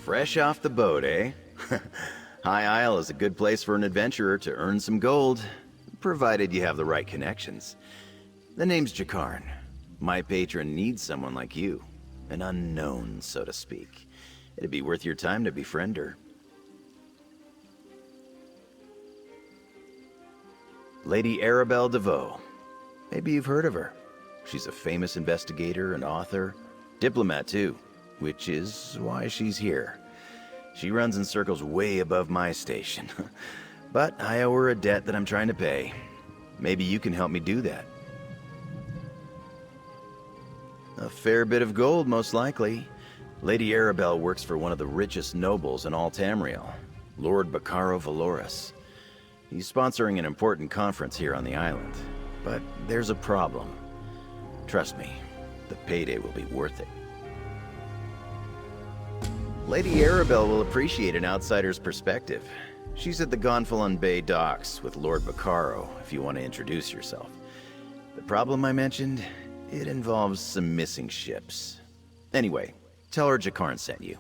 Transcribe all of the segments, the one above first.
Fresh off the boat, eh? High Isle is a good place for an adventurer to earn some gold, provided you have the right connections. The name's Jakarn. My patron needs someone like you. An unknown, so to speak. It'd be worth your time to befriend her. Lady Arabelle DeVoe. Maybe you've heard of her. She's a famous investigator and author. Diplomat, too. Which is why she's here. She runs in circles way above my station. But I owe her a debt that I'm trying to pay. Maybe you can help me do that. A fair bit of gold, most likely. Lady Arabelle works for one of the richest nobles in all Tamriel, Lord Bacaro Valorous. He's sponsoring an important conference here on the island. But there's a problem. Trust me, the payday will be worth it. Lady Arabelle will appreciate an outsider's perspective. She's at the Gonfalon Bay docks with Lord Bacaro, if you want to introduce yourself. The problem I mentioned, it involves some missing ships. Anyway, tell her Jakarn sent you.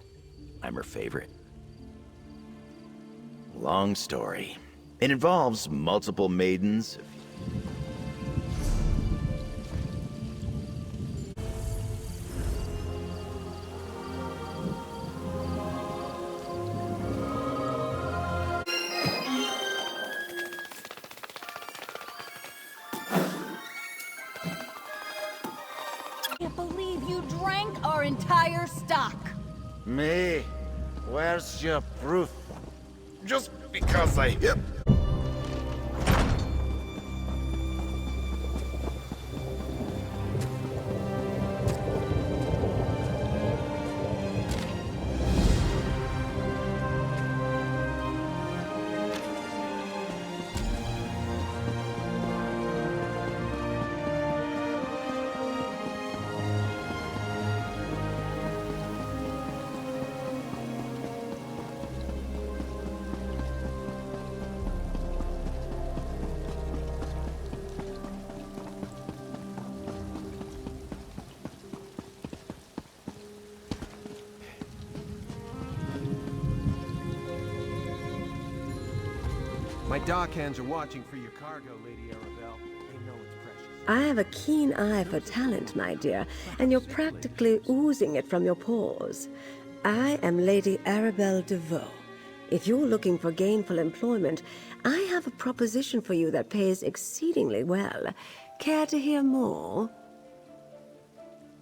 I'm her favorite. Long story. It involves multiple maidens. I can't believe you drank our entire stock. Me? Where's your proof? Just because I hit. My dockhands are watching for your cargo, Lady Arabelle. They know it's precious. I have a keen eye for talent, my dear, and you're practically oozing it from your pores. I am Lady Arabelle DeVoe. If you're looking for gainful employment, I have a proposition for you that pays exceedingly well. Care to hear more?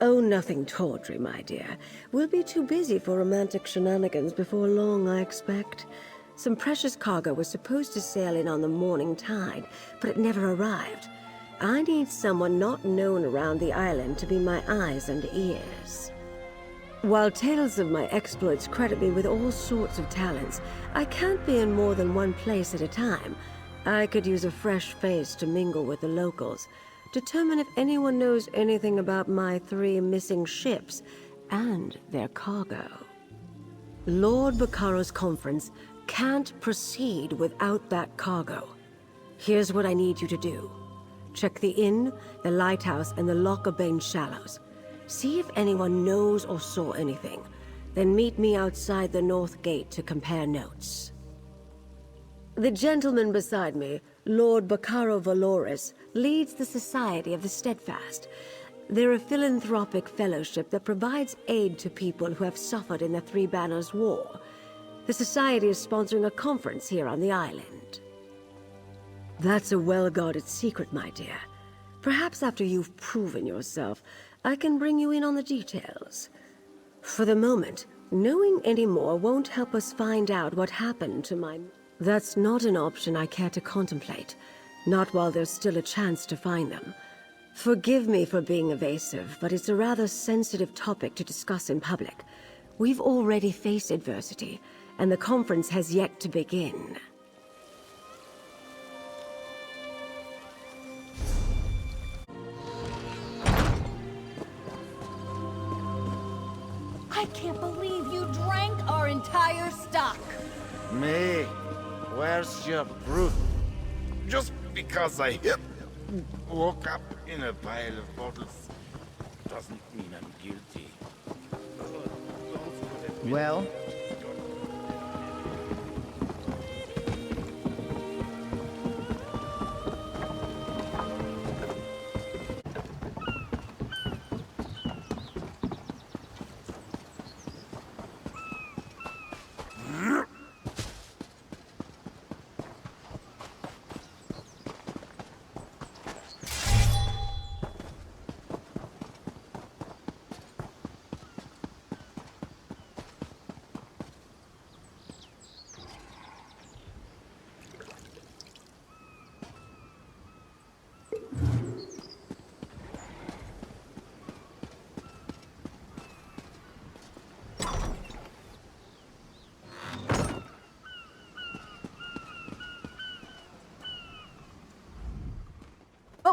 Oh, nothing tawdry, my dear. We'll be too busy for romantic shenanigans before long, I expect. Some precious cargo was supposed to sail in on the morning tide, but it never arrived. I need someone not known around the island to be my eyes and ears. While tales of my exploits credit me with all sorts of talents, I can't be in more than one place at a time. I could use a fresh face to mingle with the locals, determine if anyone knows anything about my 3 missing ships and their cargo. Lord Bacaro's conference can't proceed without that cargo. Here's what I need you to do. Check the inn, the lighthouse, and the Lockabane Shallows. See if anyone knows or saw anything. Then meet me outside the North Gate to compare notes. The gentleman beside me, Lord Bacaro Valorous, leads the Society of the Steadfast. They're a philanthropic fellowship that provides aid to people who have suffered in the Three Banners War. The Society is sponsoring a conference here on the island. That's a well-guarded secret, my dear. Perhaps after you've proven yourself, I can bring you in on the details. For the moment, knowing any more won't help us find out what happened to my... That's not an option I care to contemplate. Not while there's still a chance to find them. Forgive me for being evasive, but it's a rather sensitive topic to discuss in public. We've already faced adversity, and the conference has yet to begin. I can't believe you drank our entire stock. Me? Where's your proof? Just because I woke up in a pile of bottles doesn't mean I'm guilty. Well,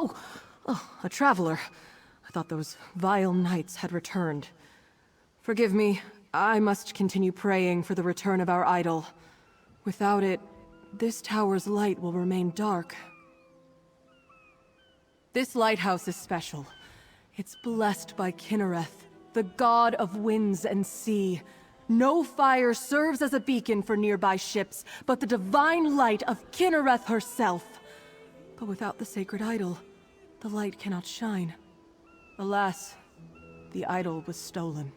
Oh, a traveler. I thought those vile knights had returned. Forgive me, I must continue praying for the return of our idol. Without it, this tower's light will remain dark. This lighthouse is special. It's blessed by Kinnereth, the god of winds and sea. No fire serves as a beacon for nearby ships, but the divine light of Kinnereth herself. But without the sacred idol, the light cannot shine. Alas, the idol was stolen.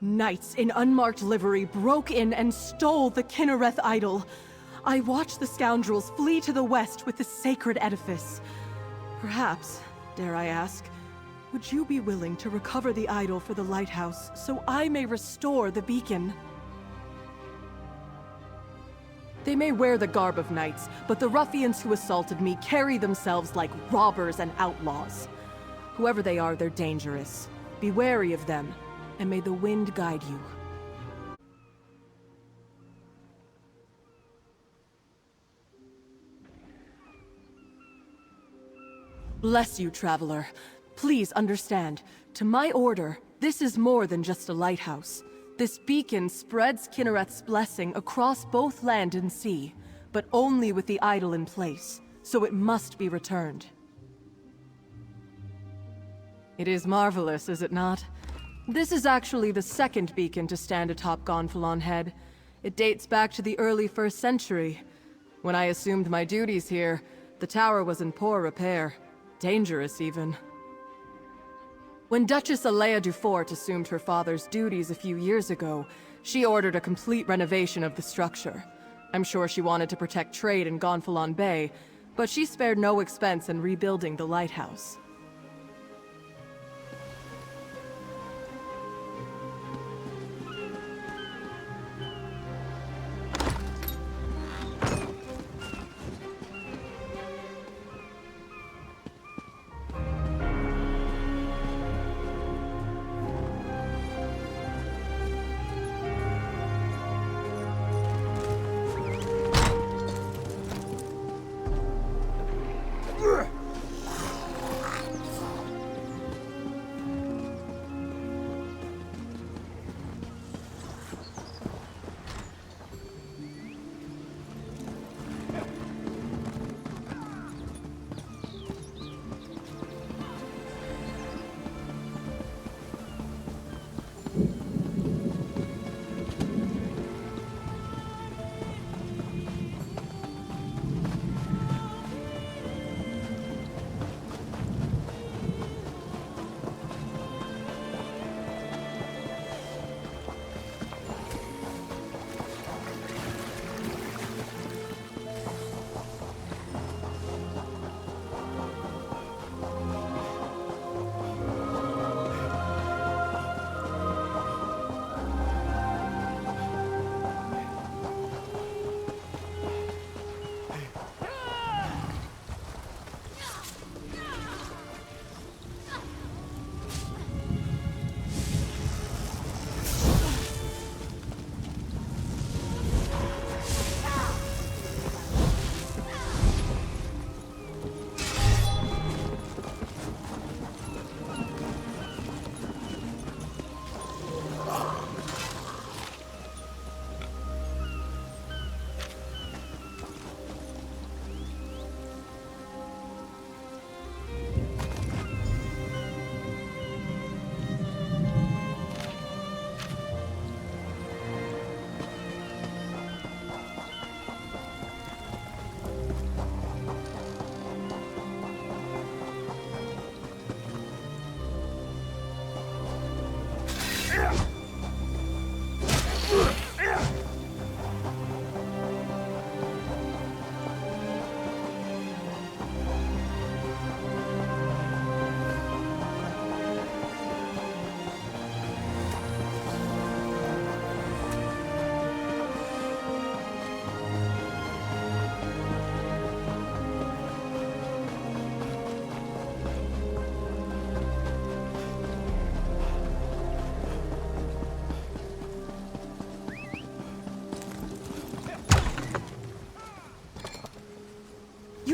Knights in unmarked livery broke in and stole the Kinnereth idol. I watched the scoundrels flee to the west with the sacred edifice. Perhaps, dare I ask, would you be willing to recover the idol for the lighthouse so I may restore the beacon? They may wear the garb of knights, but the ruffians who assaulted me carry themselves like robbers and outlaws. Whoever they are, they're dangerous. Be wary of them, and may the wind guide you. Bless you, traveler. Please understand, to my order, this is more than just a lighthouse. This beacon spreads Kinnereth's blessing across both land and sea, but only with the idol in place, so it must be returned. It is marvelous, is it not? This is actually the second beacon to stand atop Gonfalon Head. It dates back to the early 1st century. When I assumed my duties here, the tower was in poor repair. Dangerous, even. When Duchess Alea Dufort assumed her father's duties a few years ago, she ordered a complete renovation of the structure. I'm sure she wanted to protect trade in Gonfalon Bay, but she spared no expense in rebuilding the lighthouse.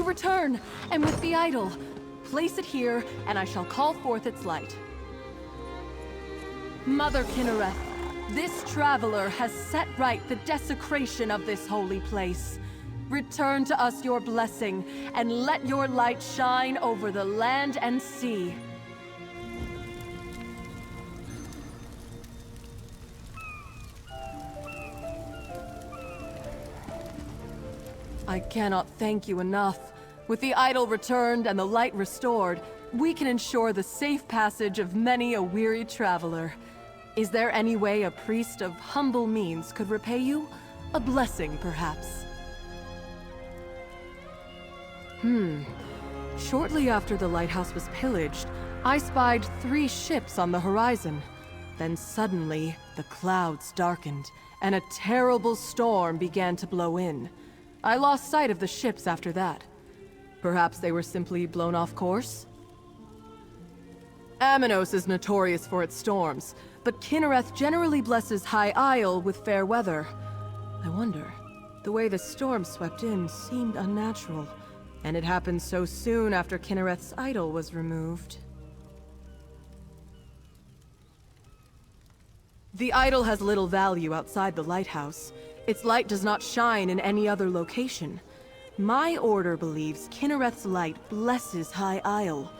you return, and with the idol. Place it here, and I shall call forth its light. Mother Kinnereth, this traveler has set right the desecration of this holy place. Return to us your blessing, and let your light shine over the land and sea. I cannot thank you enough. With the idol returned and the light restored, we can ensure the safe passage of many a weary traveler. Is there any way a priest of humble means could repay you? A blessing, perhaps? Shortly after the lighthouse was pillaged, I spied 3 ships on the horizon. Then suddenly, the clouds darkened, and a terrible storm began to blow in. I lost sight of the ships after that. Perhaps they were simply blown off course? Aminos is notorious for its storms, but Kinnereth generally blesses High Isle with fair weather. I wonder, the way the storm swept in seemed unnatural, and it happened so soon after Kinnereth's idol was removed. The idol has little value outside the lighthouse. Its light does not shine in any other location. My order believes Kinnereth's light blesses High Isle.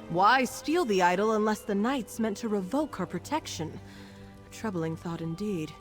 Why steal the idol unless the knights meant to revoke her protection? A troubling thought indeed.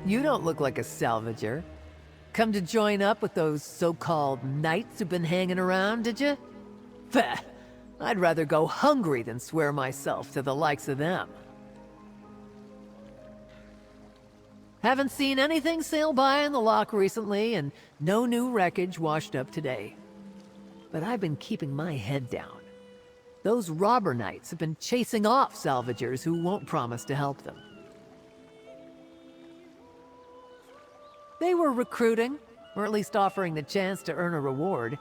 You don't look like a salvager. Come to join up with those so-called knights who've been hanging around, did you? Pah! I'd rather go hungry than swear myself to the likes of them. Haven't seen anything sail by in the lock recently, and no new wreckage washed up today. But I've been keeping my head down. Those robber knights have been chasing off salvagers who won't promise to help them. They were recruiting, or at least offering the chance to earn a reward.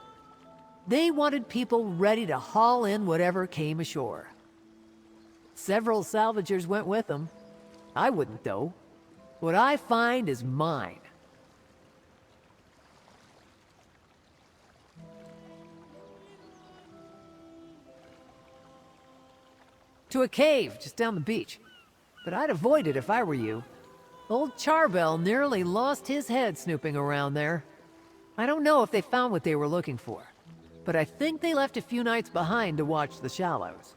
They wanted people ready to haul in whatever came ashore. Several salvagers went with them. I wouldn't, though. What I find is mine. to a cave just down the beach. But I'd avoid it if I were you. Old Charbel nearly lost his head snooping around there. I don't know if they found what they were looking for, but I think they left a few nights behind to watch the shallows.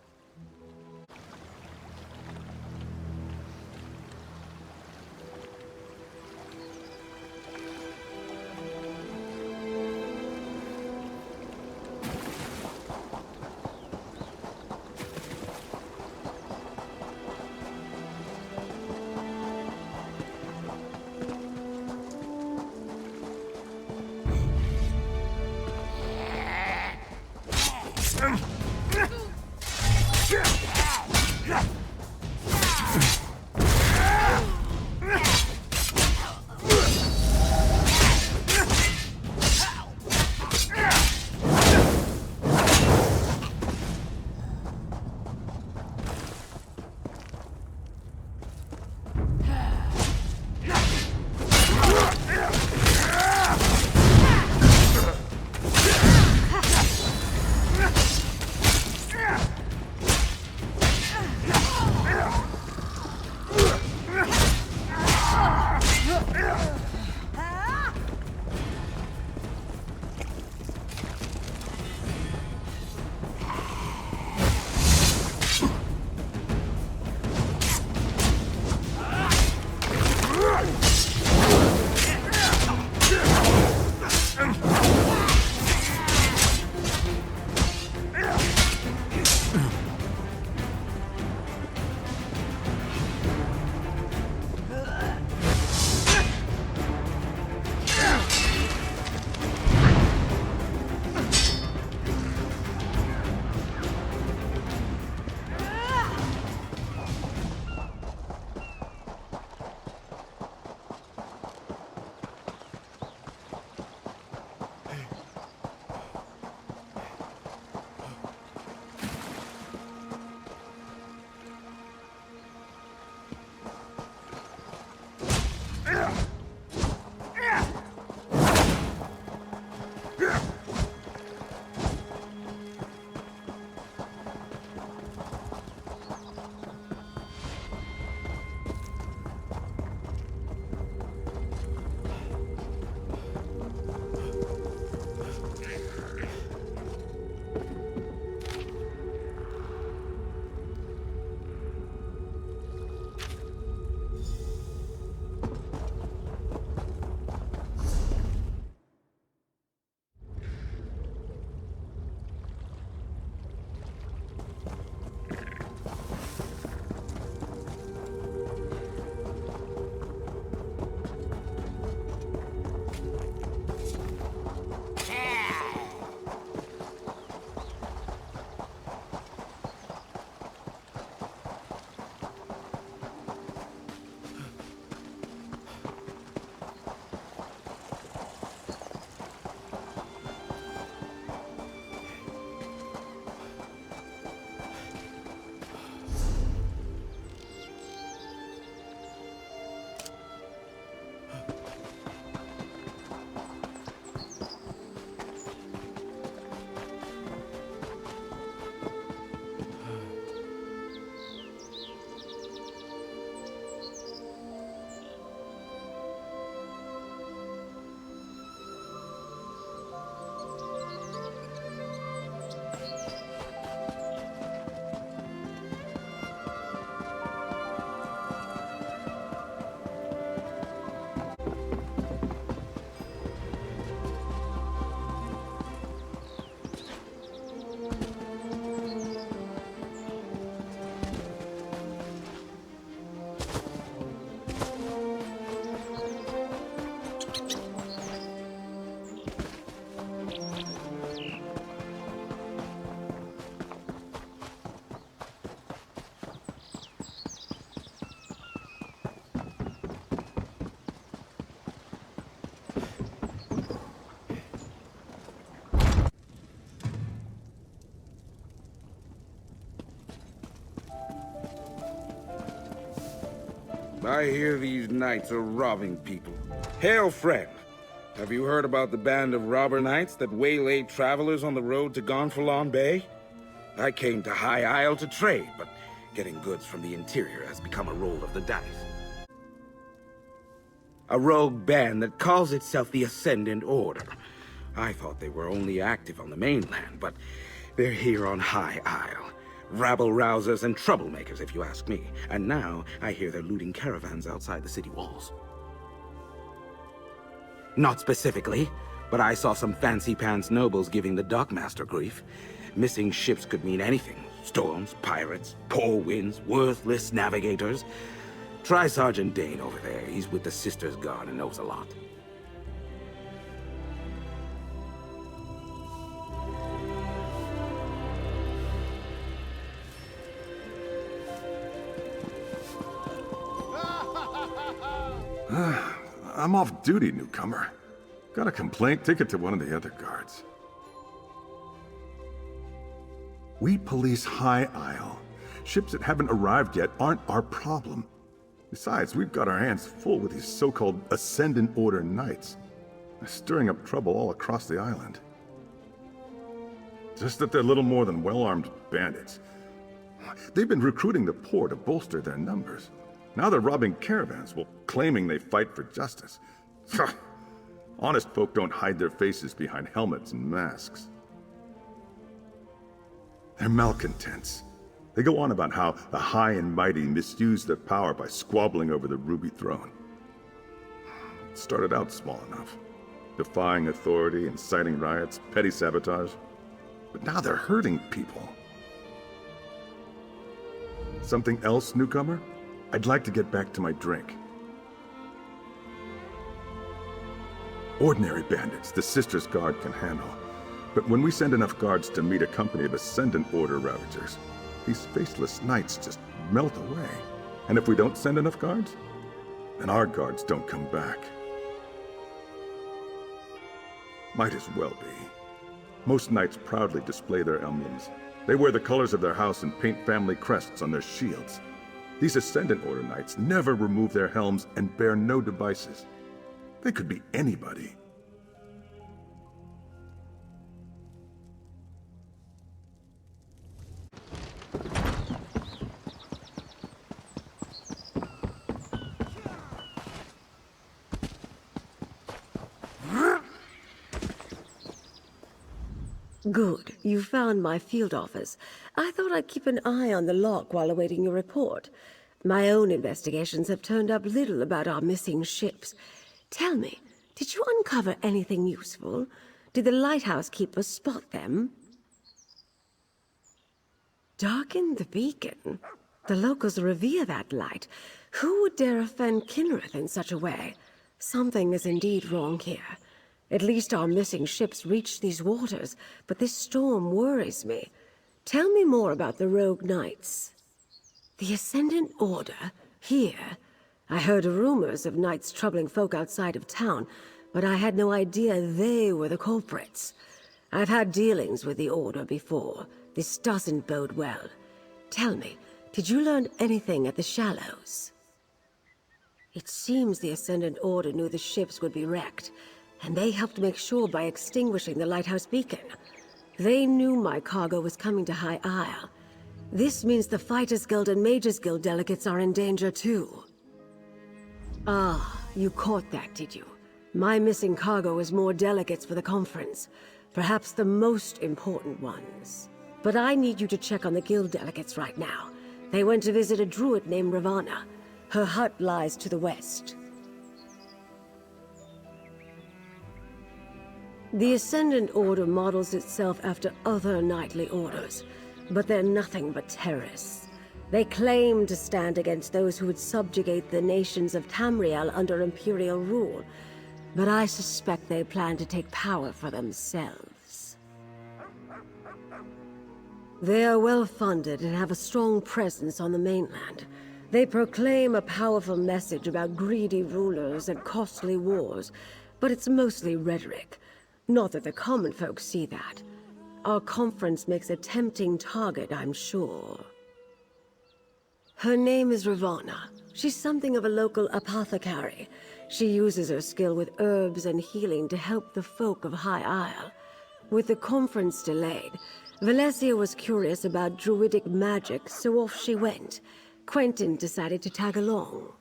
I hear these knights are robbing people. Hail, friend. Have you heard about the band of robber knights that waylaid travelers on the road to Gonfalon Bay? I came to High Isle to trade, but Getting goods from the interior has become a roll of the dice. A rogue band that calls itself the Ascendant Order. I thought they were only active on the mainland, but they're here on High Isle. Rabble-rousers and troublemakers, if you ask me. And now, I hear they're looting caravans outside the city walls. Not specifically, but I saw some fancy-pants nobles giving the dockmaster grief. Missing ships could mean anything. Storms, pirates, poor winds, worthless navigators. Try Sergeant Dane over there. He's with the Sisters Guard and knows a lot. I'm off duty, newcomer. Got a complaint? Take it to one of the other guards. We police High Isle. Ships that haven't arrived yet aren't our problem. Besides, we've got our hands full with these so-called Ascendant Order Knights. They're stirring up trouble all across the island. Just that they're little more than well-armed bandits. They've been recruiting the poor to bolster their numbers. Now they're robbing caravans while claiming they fight for justice. Honest folk don't hide their faces behind helmets and masks. They're malcontents. They go on about how the high and mighty misuse their power by squabbling over the Ruby Throne. It started out small enough, defying authority, inciting riots, petty sabotage. But now they're hurting people. Something else, newcomer? I'd like to get back to my drink. Ordinary bandits, the Sisters Guard can handle. But when we send enough guards to meet a company of Ascendant Order Ravagers, these faceless knights just melt away. And if we don't send enough guards, then our guards don't come back. Might as well be. Most knights proudly display their emblems. They wear the colors of their house and paint family crests on their shields. These Ascendant Order Knights never remove their helms and bear no devices. They could be anybody. Good. You found my field office. I thought I'd keep an eye on the lock while awaiting your report. My own investigations have turned up little about our missing ships. Tell me, did you uncover anything useful? Did the lighthouse keeper spot them? Darken the beacon? The locals revere that light. Who would dare offend Kinnereth in such a way? Something is indeed wrong here. At least our missing ships reached these waters, but this storm worries me. Tell me more about the rogue knights. The Ascendant Order? Here? I heard rumors of knights troubling folk outside of town, but I had no idea they were the culprits. I've had dealings with the Order before. This doesn't bode well. Tell me, did you learn anything at the Shallows? It seems the Ascendant Order knew the ships would be wrecked, and they helped make sure by extinguishing the lighthouse beacon. They knew my cargo was coming to High Isle. This means the Fighters Guild and Mages Guild delegates are in danger too. Ah, you caught that, did you? My missing cargo is more delegates for the conference. Perhaps the most important ones. But I need you to check on the guild delegates right now. They went to visit a druid named Ravana. Her hut lies to the west. The Ascendant Order models itself after other knightly orders, but they're nothing but terrorists. They claim to stand against those who would subjugate the nations of Tamriel under Imperial rule, but I suspect they plan to take power for themselves. They are well-funded and have a strong presence on the mainland. They proclaim a powerful message about greedy rulers and costly wars, but it's mostly rhetoric. Not that the common folk see that. Our conference makes a tempting target, I'm sure. Her name is Ravana. She's something of a local apothecary. She uses her skill with herbs and healing to help the folk of High Isle. With the conference delayed, Valencia was curious about druidic magic, so off she went. Quentin decided to tag along.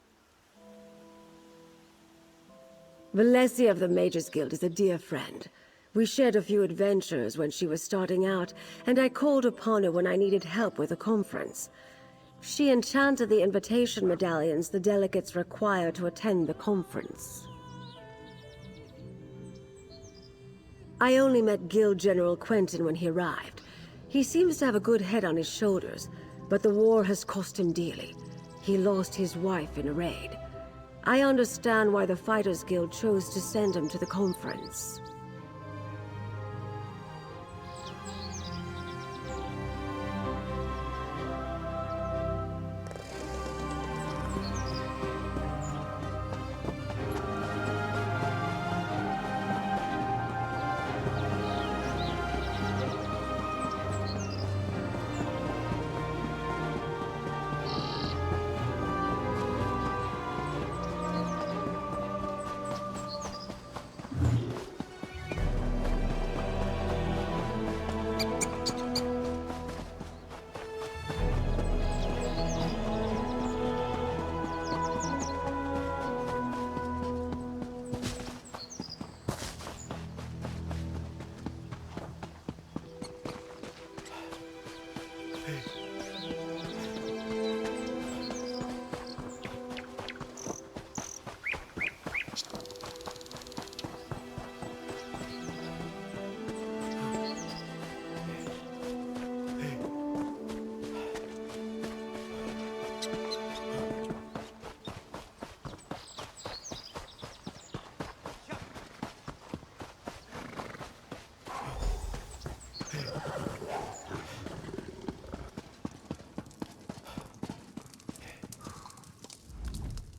Valencia of the Mages Guild is a dear friend. We shared a few adventures when she was starting out, and I called upon her when I needed help with a conference. She enchanted the invitation medallions the delegates require to attend the conference. I only met Guild General Quentin when he arrived. He seems to have a good head on his shoulders, but the war has cost him dearly. He lost his wife in a raid. I understand why the Fighters Guild chose to send him to the conference.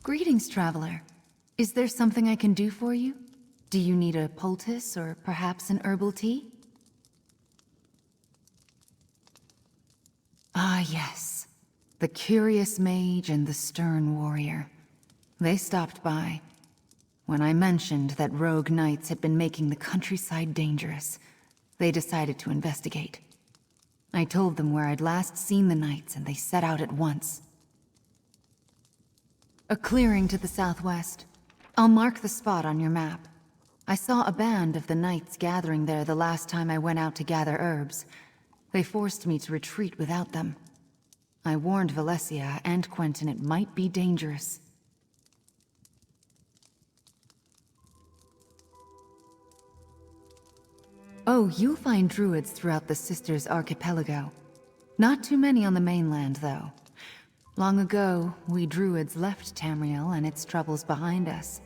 Greetings, traveler. Is there something I can do for you? Do you need a poultice or perhaps an herbal tea? Ah, yes. The curious mage and the stern warrior. They stopped by. When I mentioned that rogue knights had been making the countryside dangerous, they decided to investigate. I told them where I'd last seen the knights, and they set out at once. A clearing to the southwest. I'll mark the spot on your map. I saw a band of the knights gathering there the last time I went out to gather herbs. They forced me to retreat without them. I warned Valencia and Quentin it might be dangerous. Oh, you'll find druids throughout the Sisters Archipelago. Not too many on the mainland, though. Long ago, we druids left Tamriel and its troubles behind us.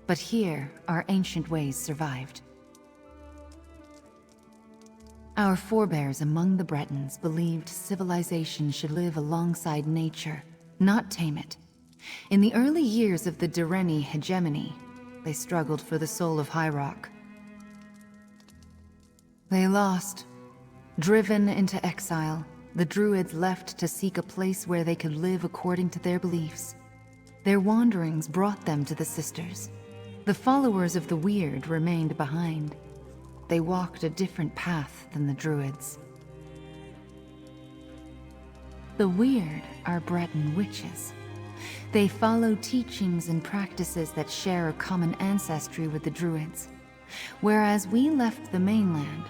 But here, our ancient ways survived. Our forebears among the Bretons believed civilization should live alongside nature, not tame it. In the early years of the Direni hegemony, they struggled for the soul of High Rock. They lost. Driven into exile, the Druids left to seek a place where they could live according to their beliefs. Their wanderings brought them to the Sisters. The followers of the Weird remained behind. They walked a different path than the Druids. The Weird are Breton witches. They follow teachings and practices that share a common ancestry with the Druids. Whereas we left the mainland,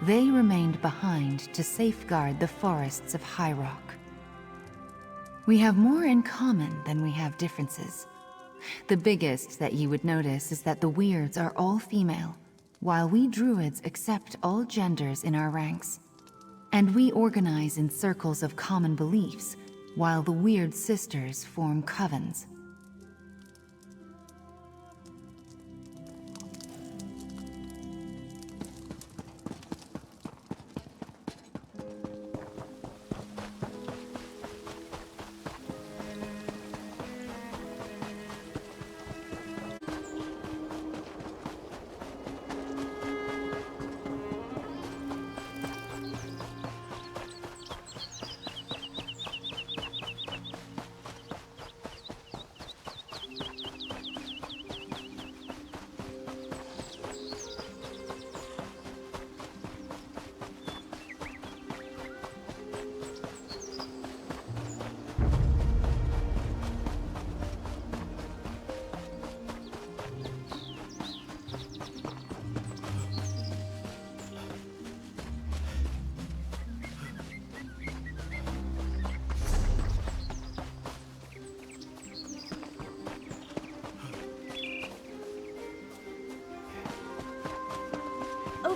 they remained behind to safeguard the forests of High Rock. We have more in common than we have differences. The biggest that you would notice is that the Weirds are all female, while we Druids accept all genders in our ranks. And we organize in circles of common beliefs, while the Weird Sisters form covens.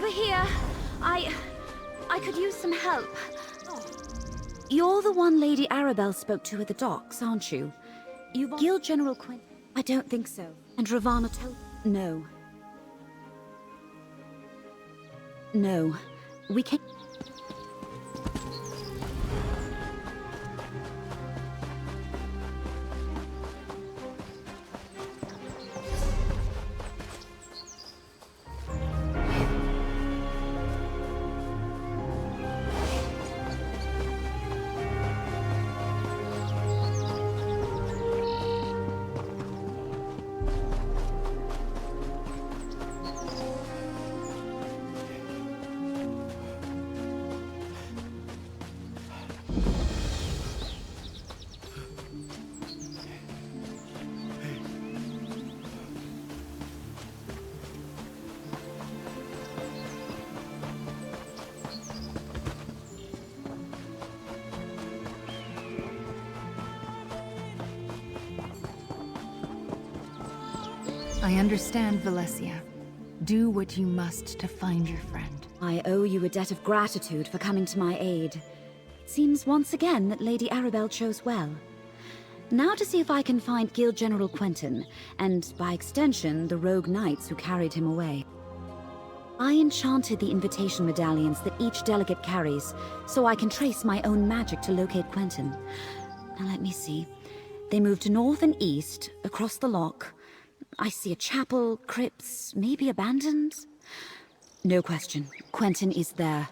over here. I could use some help. You're the one Lady Arabelle spoke to at the docks, aren't you? You've Guild General Quinn. I don't think so. And Ravana told... No. No. We can't... I understand, Valencia. Do what you must to find your friend. I owe you a debt of gratitude for coming to my aid. It seems once again that Lady Arabelle chose well. Now to see if I can find Guild General Quentin, and by extension, the rogue knights who carried him away. I enchanted the invitation medallions that each delegate carries, so I can trace my own magic to locate Quentin. Now let me see. They moved north and east, across the lock. I see a chapel, crypts, maybe abandoned? No question. Quentin is there.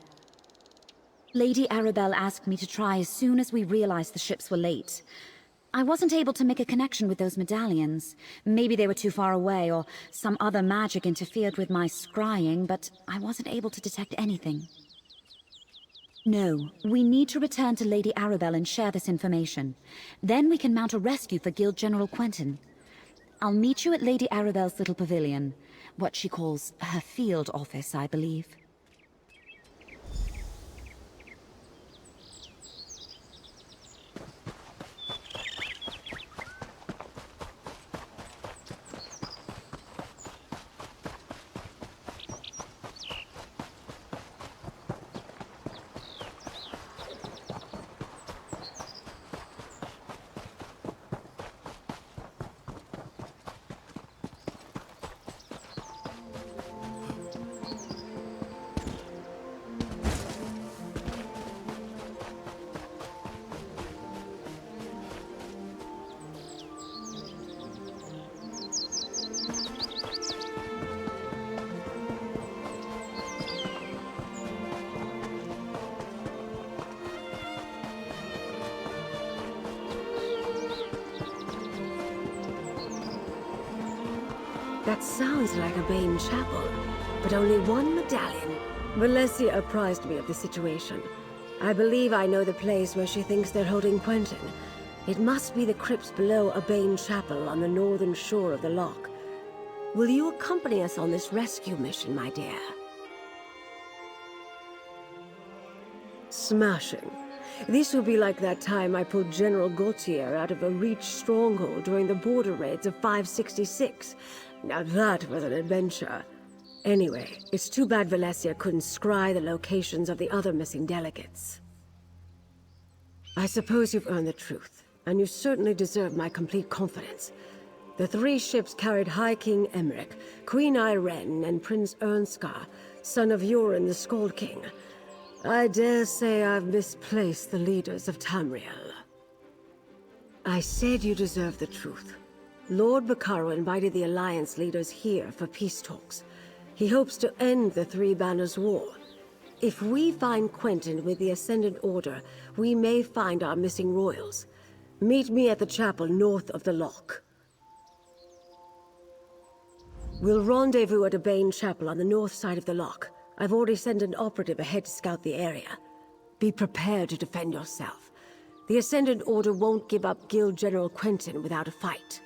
Lady Arabelle asked me to try as soon as we realized the ships were late. I wasn't able to make a connection with those medallions. Maybe they were too far away, or some other magic interfered with my scrying, but I wasn't able to detect anything. No, we need to return to Lady Arabelle and share this information. Then we can mount a rescue for Guild General Quentin. I'll meet you at Lady Arabelle's little pavilion. What she calls her field office, I believe. That sounds like a Bane chapel, but only one medallion. Valencia apprised me of the situation. I believe I know the place where she thinks they're holding Quentin. It must be the crypts below a Bane chapel on the northern shore of the loch. Will you accompany us on this rescue mission, my dear? Smashing. This will be like that time I pulled General Gautier out of a Reach stronghold during the border raids of 566. Now that was an adventure. Anyway, it's too bad Valencia couldn't scry the locations of the other missing delegates. I suppose you've earned the truth, and you certainly deserve my complete confidence. The 3 ships carried High King Emmerich, Queen Irene, and Prince Ernskar, son of Yoren the Skald King. I dare say I've misplaced the leaders of Tamriel. I said you deserve the truth. Lord Bacaro invited the Alliance leaders here for peace talks. He hopes to end the Three Banners War. If we find Quentin with the Ascendant Order, we may find our missing royals. Meet me at the chapel north of the loch. We'll rendezvous at a Bane chapel on the north side of the loch. I've already sent an operative ahead to scout the area. Be prepared to defend yourself. The Ascendant Order won't give up Guild General Quentin without a fight.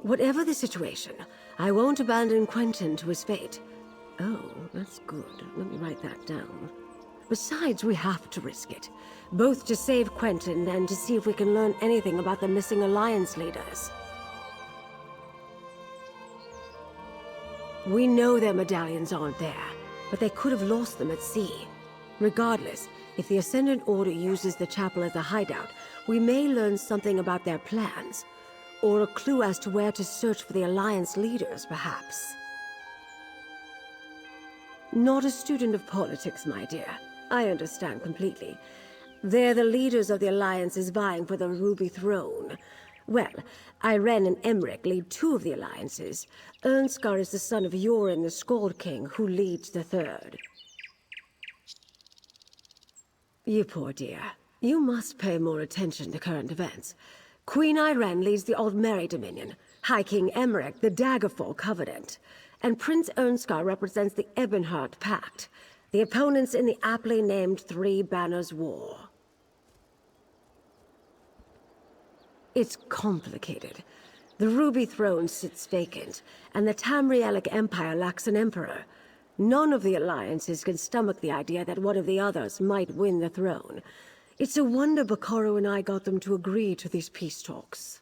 Whatever the situation, I won't abandon Quentin to his fate. Oh, that's good. Let me write that down. Besides, we have to risk it. Both to save Quentin and to see if we can learn anything about the missing Alliance leaders. We know their medallions aren't there, but they could have lost them at sea. Regardless, if the Ascendant Order uses the chapel as a hideout, we may learn something about their plans. Or a clue as to where to search for the Alliance leaders, perhaps. Not a student of politics, my dear. I understand completely. They're the leaders of the Alliances vying for the Ruby Throne. Well, Irene and Emmerich lead two of the Alliances. Ernskar is the son of Yorin the Skald King, who leads the third. You poor dear. You must pay more attention to current events. Queen Irene leads the Aldmeri Dominion, High King Emmerich the Daggerfall Covenant, and Prince Ernskar represents the Ebonheart Pact, the opponents in the aptly named Three Banners War. It's complicated. The Ruby Throne sits vacant, and the Tamrielic Empire lacks an emperor. None of the alliances can stomach the idea that one of the others might win the throne. It's a wonder Bakaro and I got them to agree to these peace talks.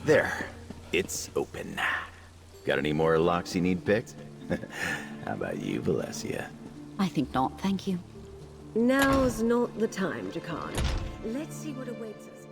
There. It's open. Got any more locks you need picked? How about you, Valencia? I think not, thank you. Now's not the time, Jakan. Let's see what awaits us down.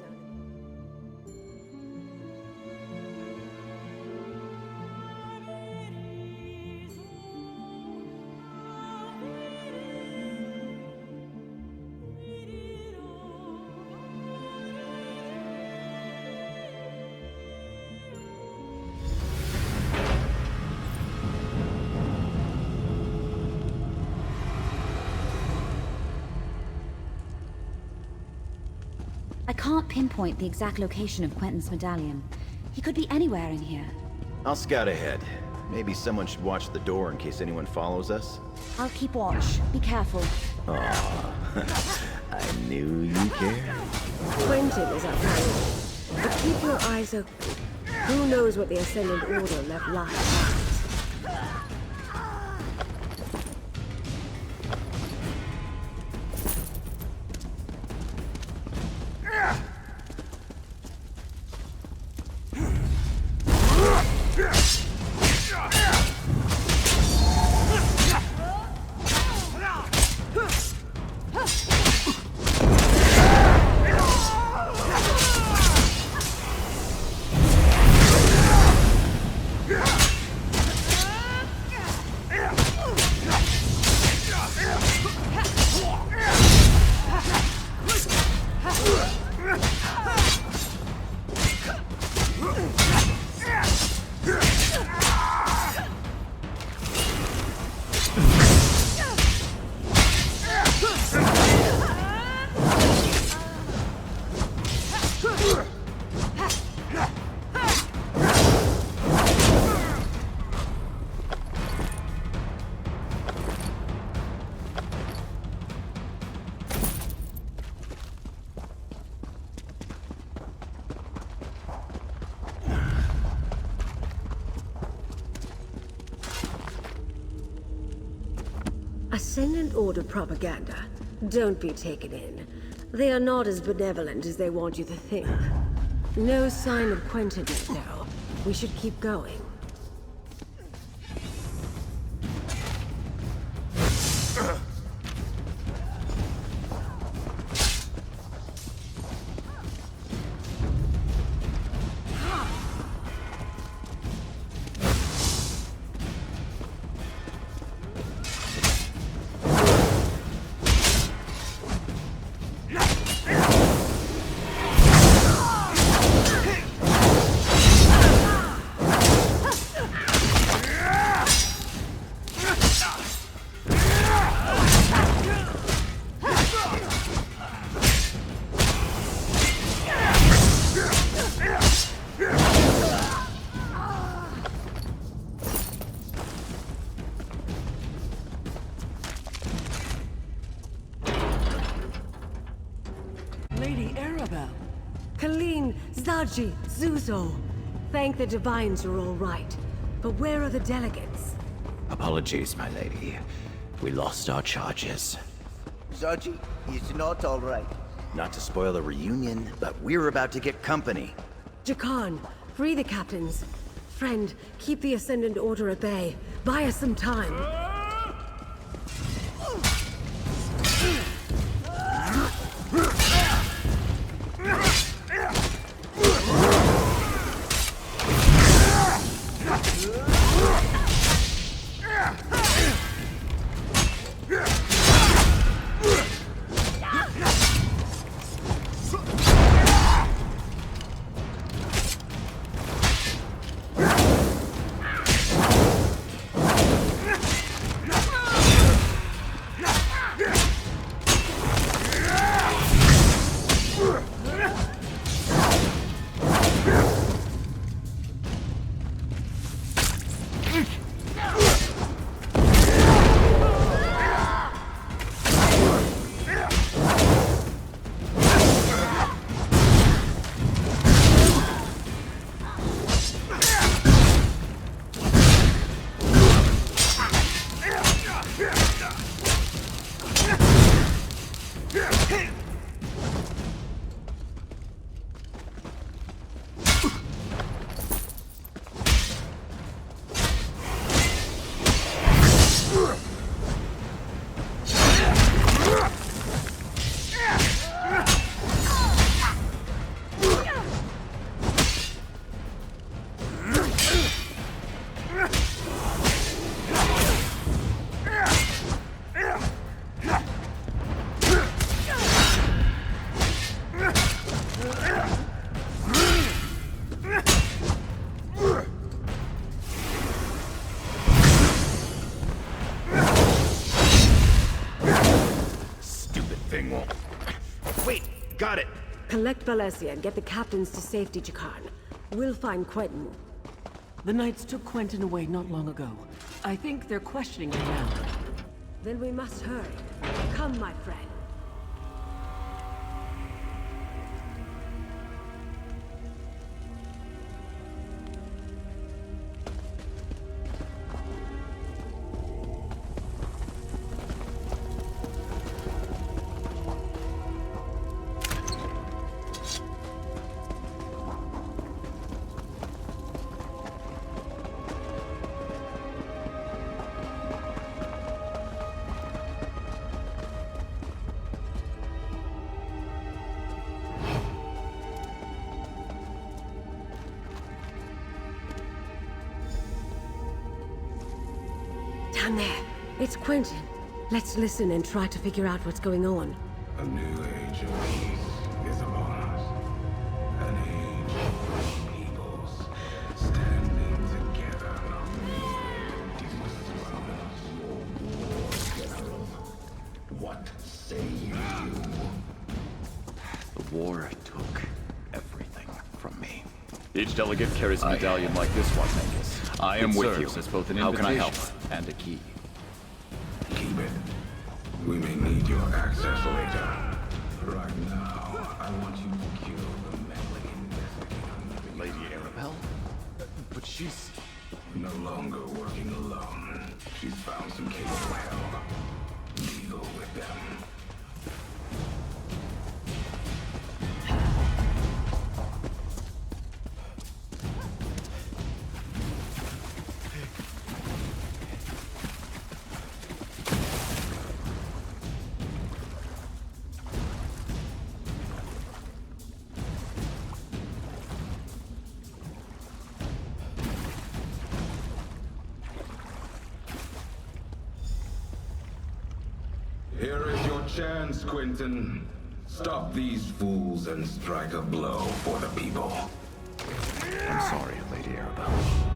I can't pinpoint the exact location of Quentin's medallion. He could be anywhere in here. I'll scout ahead. Maybe someone should watch the door in case anyone follows us. I'll keep watch. Be careful. Aw, I knew you cared. Quentin is up there. But keep your eyes open. Who knows what the Ascendant Order left lying? Ascendant Order propaganda. Don't be taken in. They are not as benevolent as they want you to think. No sign of Quentin yet, though. We should keep going. Lady Arabelle. Colleen, Zaji, Zuzo. Thank the Divines you're all right. But where are the delegates? Apologies, my lady. We lost our charges. Zaji, it's not all right. Not to spoil the reunion, but we're about to get company. Jakan, free the captains. Friend, keep the Ascendant Order at bay. Buy us some time. Got it! Collect Valencia and get the captains to safety, Jakan. We'll find Quentin. The Knights took Quentin away not long ago. I think they're questioning him now. Then we must hurry. Come, my friend. Down there. It's Quentin. Let's listen and try to figure out what's going on. A new age of peace is upon us. An age of free peoples standing together amid General, what say you? The war took everything from me. Each delegate carries a medallion like this one, Mangus. I am with you. As both an How can I help? invitation and a key. Keep it. We may need your access later. Right now, I want you to kill the meddling investigator. Lady Arabelle? But she's... No longer working alone. She's found some capable help. them. Here is your chance, Quentin. Stop these fools and strike a blow for the people. I'm sorry, Lady Arabelle.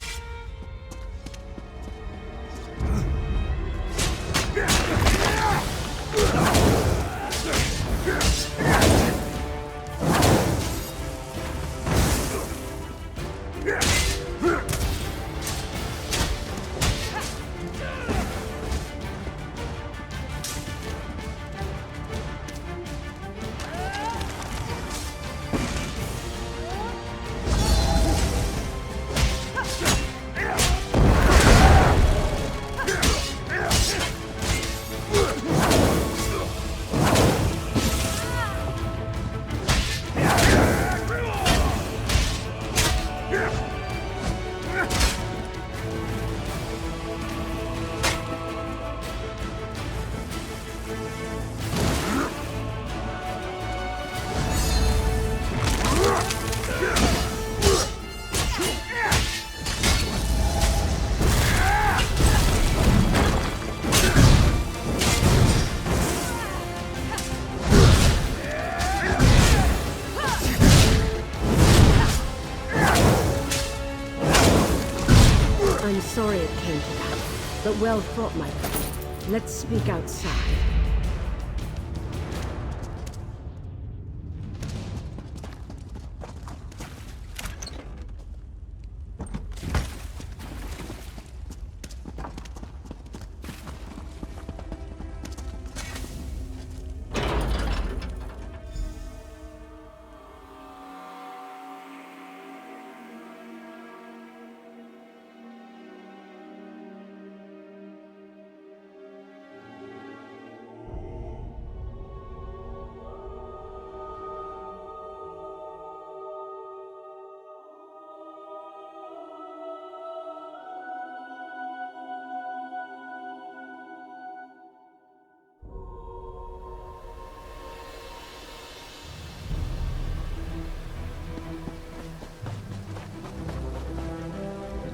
I'm sorry it came to that, but well thought, my friend. Let's speak outside.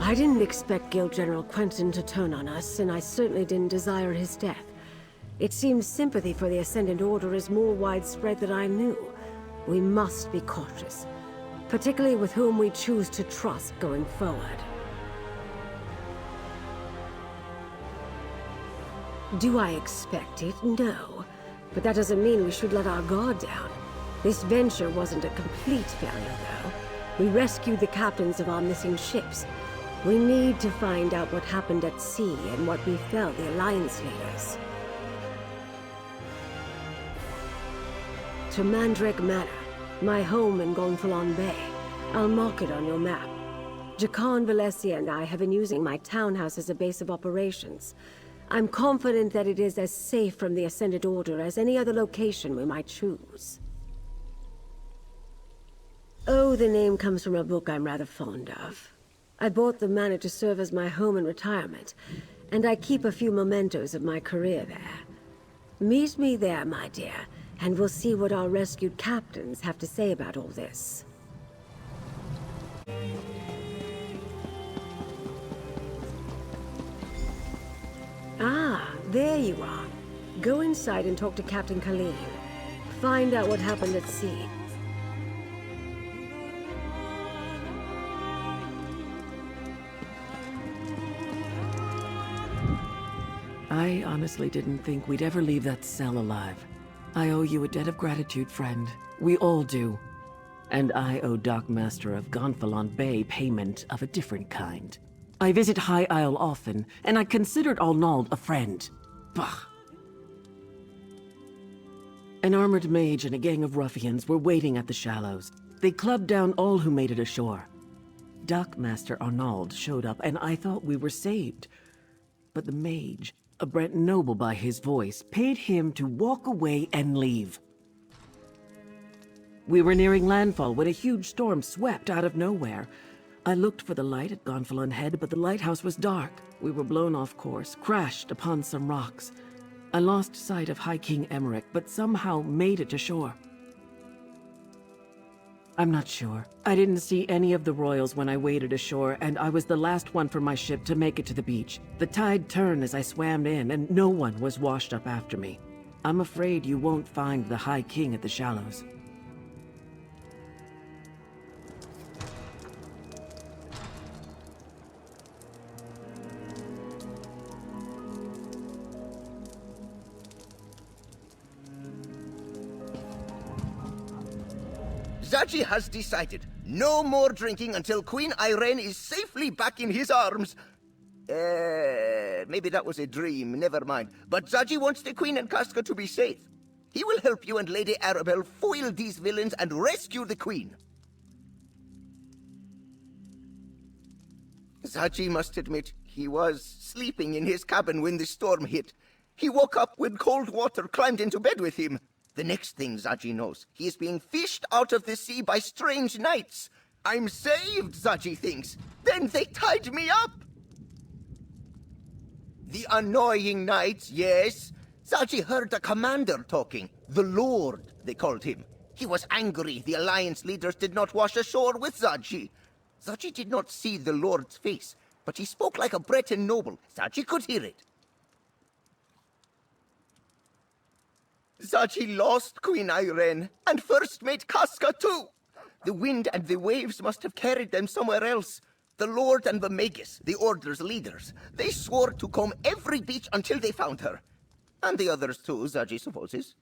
I didn't expect Guild General Quentin to turn on us, and I certainly didn't desire his death. It seems sympathy for the Ascendant Order is more widespread than I knew. We must be cautious, particularly with whom we choose to trust going forward. Do I expect it? No. But that doesn't mean we should let our guard down. This venture wasn't a complete failure, though. We rescued the captains of our missing ships. We need to find out what happened at sea and what befell the Alliance leaders. To Mandrake Manor, my home in Gonfalon Bay. I'll mark it on your map. Jacan Valencia and I have been using my townhouse as a base of operations. I'm confident that it is as safe from the Ascended Order as any other location we might choose. Oh, the name comes from a book I'm rather fond of. I bought the manor to serve as my home in retirement, and I keep a few mementos of my career there. Meet me there, my dear, and we'll see what our rescued captains have to say about all this. Ah, there you are. Go inside and talk to Captain Khalil. Find out what happened at sea. I honestly didn't think we'd ever leave that cell alive. I owe you a debt of gratitude, friend. We all do. And I owe Dockmaster of Gonfalon Bay payment of a different kind. I visit High Isle often, and I considered Arnauld a friend. Bah! An armored mage and a gang of ruffians were waiting at the shallows. They clubbed down all who made it ashore. Dockmaster Arnauld showed up, and I thought we were saved. But the mage... a Breton noble by his voice, paid him to walk away and leave. We were nearing landfall when a huge storm swept out of nowhere. I looked for the light at Gonfalon Head, but the lighthouse was dark. We were blown off course, crashed upon some rocks. I lost sight of High King Emmerich, but somehow made it to shore. I'm not sure. I didn't see any of the royals when I waded ashore, and I was the last one from my ship to make it to the beach. The tide turned as I swam in, and no one was washed up after me. I'm afraid you won't find the High King at the shallows. Zaji has decided no more drinking until Queen Irene is safely back in his arms. Maybe that was a dream, never mind. But Zaji wants the Queen and Casca to be safe. He will help you and Lady Arabelle foil these villains and rescue the Queen. Zaji must admit he was sleeping in his cabin when the storm hit. He woke up when cold water climbed into bed with him. The next thing Zaji knows, he is being fished out of the sea by strange knights. I'm saved, Zaji thinks. Then they tied me up. The annoying knights, yes. Zaji heard the commander talking. The Lord, they called him. He was angry the Alliance leaders did not wash ashore with Zaji. Zaji did not see the Lord's face, but he spoke like a Breton noble. Zaji could hear it. Zaji lost Queen Irene, and First Mate Casca too. The wind and the waves must have carried them somewhere else. The Lord and the Magus, the Order's leaders, they swore to comb every beach until they found her. And the others too, Zaji supposes.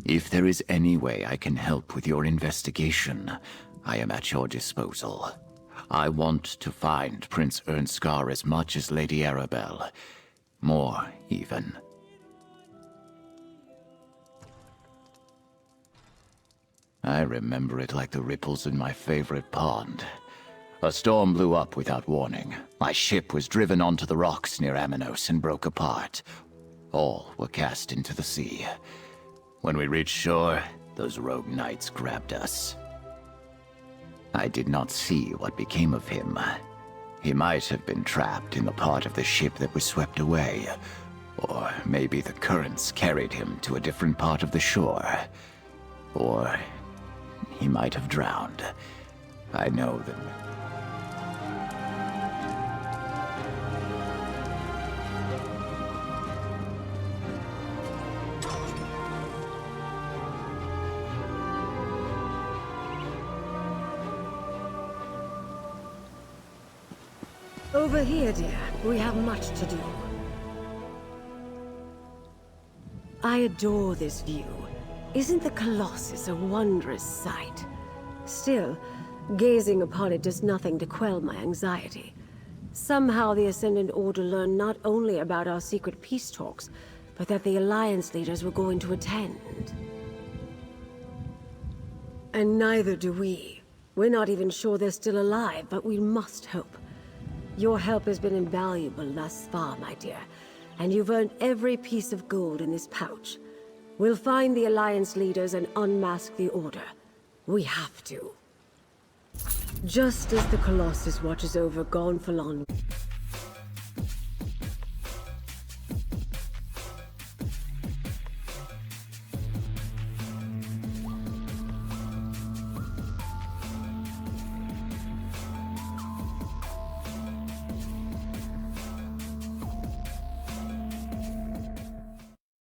If there is any way I can help with your investigation, I am at your disposal. I want to find Prince Ernskar as much as Lady Arabelle. More, even. I remember it like the ripples in my favorite pond. A storm blew up without warning. My ship was driven onto the rocks near Aminos and broke apart. All were cast into the sea. When we reached shore, those rogue knights grabbed us. I did not see what became of him. He might have been trapped in the part of the ship that was swept away. Or maybe the currents carried him to a different part of the shore. Or he might have drowned. I know that... Over here, dear. We have much to do. I adore this view. Isn't the Colossus a wondrous sight? Still, gazing upon it does nothing to quell my anxiety. Somehow the Ascendant Order learned not only about our secret peace talks, but that the Alliance leaders were going to attend. And neither do we. We're not even sure they're still alive, but we must hope. Your help has been invaluable thus far, my dear, and you've earned every piece of gold in this pouch. We'll find the Alliance leaders and unmask the Order. We have to. Just as the Colossus watches over Gonfalon...